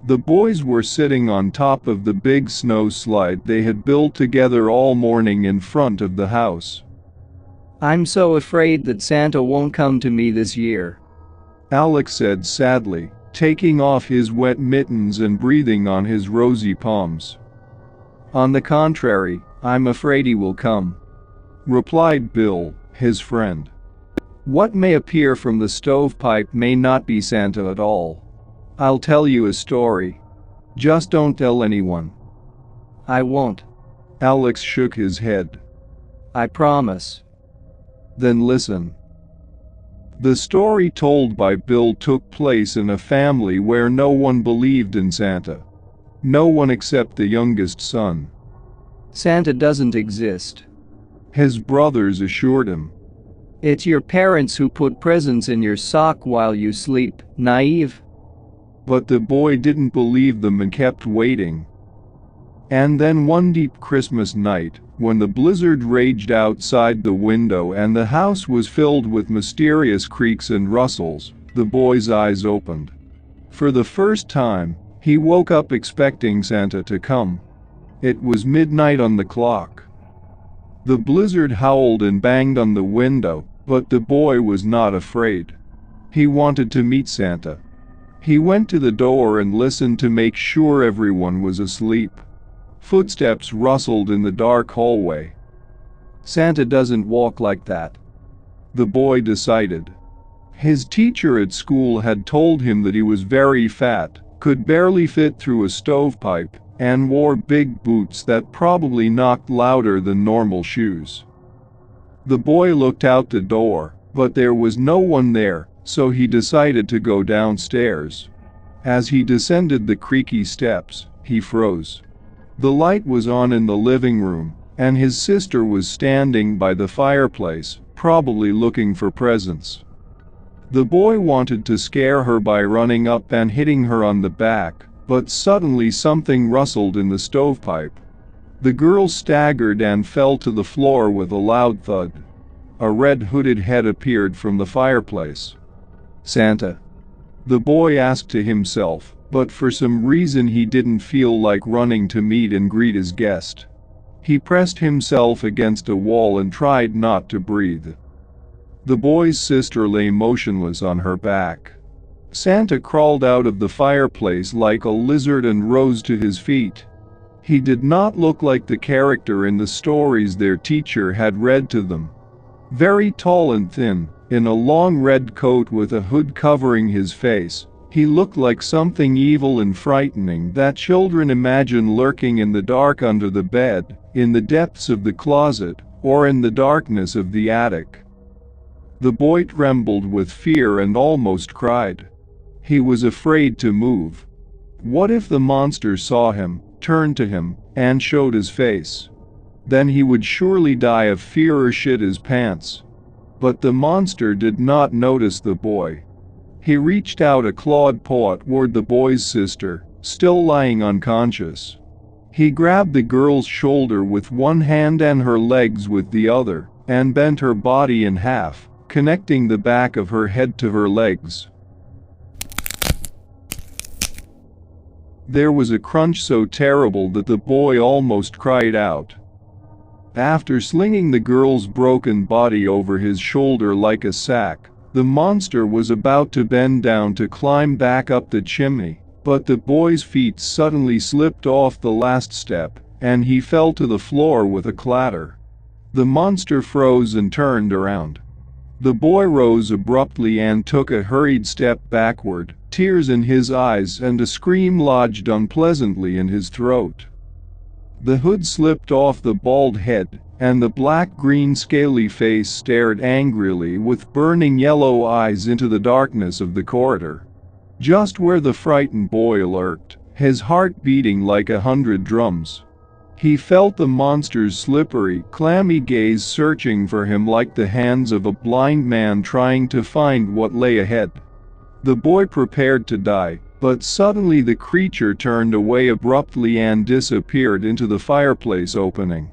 The boys were sitting on top of the big snow slide they had built together all morning in front of the house. I'm so afraid that Santa won't come to me this year, Alex said sadly, taking off his wet mittens and breathing on his rosy palms. On the contrary, I'm afraid he will come, replied Bill, his friend. What may appear from the stovepipe may not be Santa at all. I'll tell you a story. Just don't tell anyone. I won't. Alex shook his head. I promise. Then listen. The story told by Bill took place in a family where no one believed in Santa. No one except the youngest son. Santa doesn't exist, his brothers assured him. It's your parents who put presents in your sock while you sleep, naive. But the boy didn't believe them and kept waiting. And then one deep Christmas night, when the blizzard raged outside the window and the house was filled with mysterious creaks and rustles, the boy's eyes opened. For the first time, he woke up expecting Santa to come. It was midnight on the clock. The blizzard howled and banged on the window, but the boy was not afraid. He wanted to meet Santa. He went to the door and listened to make sure everyone was asleep. Footsteps rustled in the dark hallway. Santa doesn't walk like that, the boy decided. His teacher at school had told him that he was very fat, could barely fit through a stovepipe, and wore big boots that probably knocked louder than normal shoes. The boy looked out the door, but there was no one there, so he decided to go downstairs. As he descended the creaky steps, he froze. The light was on in the living room, and his sister was standing by the fireplace, probably looking for presents. The boy wanted to scare her by running up and hitting her on the back, but suddenly something rustled in the stovepipe. The girl staggered and fell to the floor with a loud thud. A red hooded head appeared from the fireplace. Santa, the boy asked to himself, but for some reason he didn't feel like running to meet and greet his guest. He pressed himself against a wall and tried not to breathe. The boy's sister lay motionless on her back. Santa crawled out of the fireplace like a lizard and rose to his feet. He did not look like the character in the stories their teacher had read to them. Very tall and thin, in a long red coat with a hood covering his face, he looked like something evil and frightening that children imagine lurking in the dark under the bed, in the depths of the closet, or in the darkness of the attic. The boy trembled with fear and almost cried. He was afraid to move. What if the monster saw him, turned to him, and showed his face? Then he would surely die of fear or shit his pants. But the monster did not notice the boy. He reached out a clawed paw toward the boy's sister, still lying unconscious. He grabbed the girl's shoulder with one hand and her legs with the other, and bent her body in half, connecting the back of her head to her legs. There was a crunch so terrible that the boy almost cried out. After slinging the girl's broken body over his shoulder like a sack, the monster was about to bend down to climb back up the chimney, but the boy's feet suddenly slipped off the last step, and he fell to the floor with a clatter. The monster froze and turned around. The boy rose abruptly and took a hurried step backward, tears in his eyes and a scream lodged unpleasantly in his throat. The hood slipped off the bald head, and the black-green scaly face stared angrily with burning yellow eyes into the darkness of the corridor. Just where the frightened boy lurked, his heart beating like 100 drums. He felt the monster's slippery, clammy gaze searching for him like the hands of a blind man trying to find what lay ahead. The boy prepared to die, but suddenly the creature turned away abruptly and disappeared into the fireplace opening.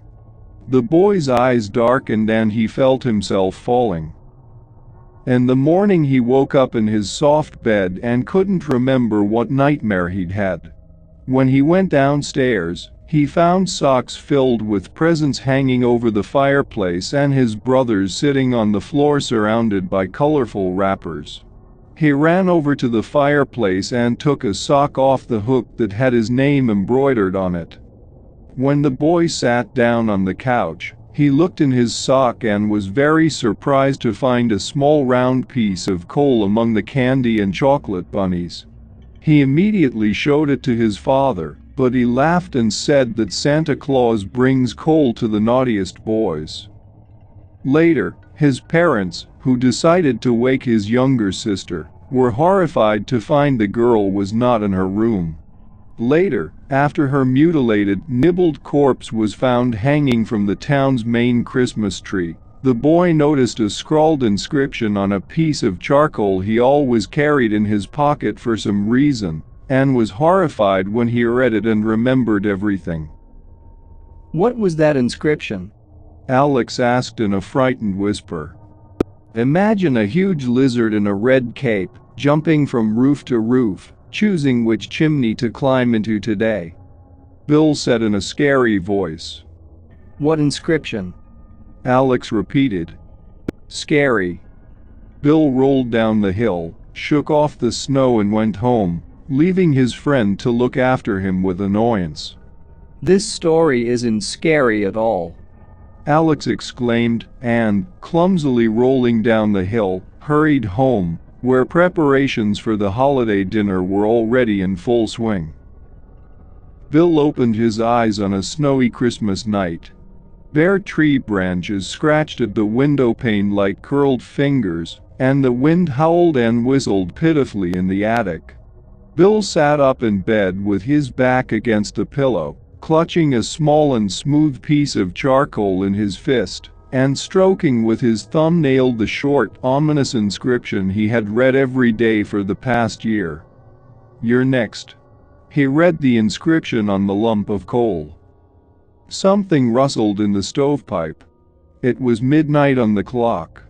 The boy's eyes darkened and he felt himself falling. In the morning he woke up in his soft bed and couldn't remember what nightmare he'd had. When he went downstairs, he found socks filled with presents hanging over the fireplace and his brothers sitting on the floor surrounded by colorful wrappers. He ran over to the fireplace and took a sock off the hook that had his name embroidered on it. When the boy sat down on the couch, he looked in his sock and was very surprised to find a small round piece of coal among the candy and chocolate bunnies. He immediately showed it to his father, but he laughed and said that Santa Claus brings coal to the naughtiest boys. Later, his parents, who decided to wake his younger sister, were horrified to find the girl was not in her room. Later, after her mutilated, nibbled corpse was found hanging from the town's main Christmas tree, the boy noticed a scrawled inscription on a piece of charcoal he always carried in his pocket for some reason, and was horrified when he read it and remembered everything. What was that inscription? Alex asked in a frightened whisper. Imagine a huge lizard in a red cape, jumping from roof to roof, choosing which chimney to climb into today. Bill said in a scary voice. What inscription? Alex repeated. Scary. Bill rolled down the hill, shook off the snow and went home, leaving his friend to look after him with annoyance. This story isn't scary at all. Alex exclaimed and, clumsily rolling down the hill, hurried home, where preparations for the holiday dinner were already in full swing. Bill opened his eyes on a snowy Christmas night. Bare tree branches scratched at the window pane like curled fingers, and the wind howled and whistled pitifully in the attic. Bill sat up in bed with his back against the pillow, clutching a small and smooth piece of charcoal in his fist, and stroking with his thumbnail the short, ominous inscription he had read every day for the past year. You're next. He read the inscription on the lump of coal. Something rustled in the stovepipe. It was midnight on the clock.